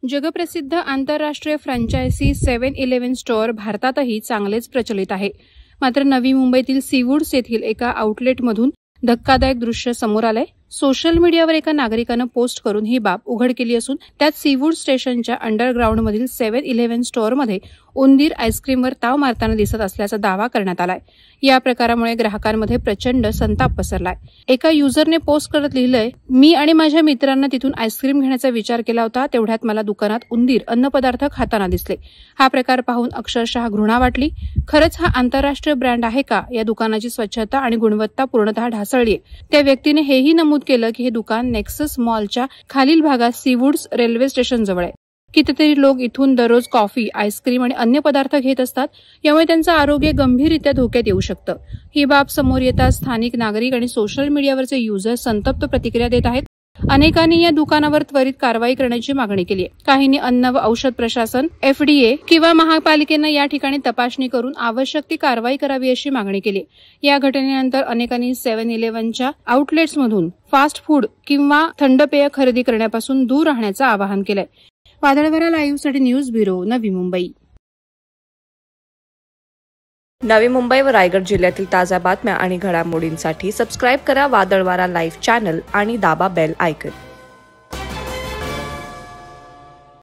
जगप्रसिद्ध आंतरराष्ट्रीय franchise 7-Eleven store भारतातही चांगलेच प्रचलित आहे. मात्र नवी मुंबईतील सीवूड्स येथील एका आउटलेटमधून धक्कादायक दृश्य समोर आलंय. सोशल मीडियावर एका नागरिकानं पोस्ट करून ही बाब उघड केली असून त्यात सीवूड स्टेशनच्या अंडरग्राऊंडमधील 7-Eleven स्टोअरमध्ये उंदीर आईस्क्रीमवर ताव मारताना दिसत असल्याचा दावा करण्यात आलाय. या प्रकारामुळे ग्राहकांमध्ये प्रचंड संताप पसरलाय. एका युजरने पोस्ट करत लिहिलंय, मी आणि माझ्या मित्रांना तिथून आईस्क्रीम घेण्याचा विचार केला होता. तेवढ्यात मला दुकानात उंदीर अन्नपदार्थ खाताना दिसले. हा प्रकार पाहून अक्षरशः घृणा वाटली. खरंच हा आंतरराष्ट्रीय ब्रँड आहे का? या दुकानाची स्वच्छता आणि गुणवत्ता पूर्णतः ढासळलीय. त्या व्यक्तीने हेही नमूद केलं की हे दुकान नेक्सस मॉलच्या खालील भागात सीवूड्स रेल्वे स्टेशन जवळ आहे. कितीतरी लोक इथून दररोज कॉफी, आईस्क्रीम आणि अन्य पदार्थ घेत असतात. यामुळे त्यांचं आरोग्य गंभीररित्या धोक्यात येऊ शकतं. ही बाब समोर येताच स्थानिक नागरिक आणि सोशल मीडियावरचे युजर संतप्त प्रतिक्रिया देत आहेत. अनेकांनी या दुकानावर त्वरित कारवाई करण्याची मागणी केली आहे. काहींनी अन्न व औषध प्रशासन, FDA किंवा महापालिकेनं या ठिकाणी तपासणी करून आवश्यक ती कारवाई करावी अशी मागणी केली. या घटनेनंतर अनेकांनी 7-Elevenच्या आउटलेट्समधून फास्ट फूड किंवा थंड पेय खरेदी करण्यापासून दूर राहण्याचं आवाहन केलंय. वादळवारा लाईव्हसाठी न्यूज ब्युरो, नवी मुंबई. नवी मुंबई व रायगड जिल्ह्यातील ताज्या बातम्या आणि घडामोडींसाठी सबस्क्राईब करा वादळवारा लाईव्ह चॅनल आणि दाबा बेल आयकॉन.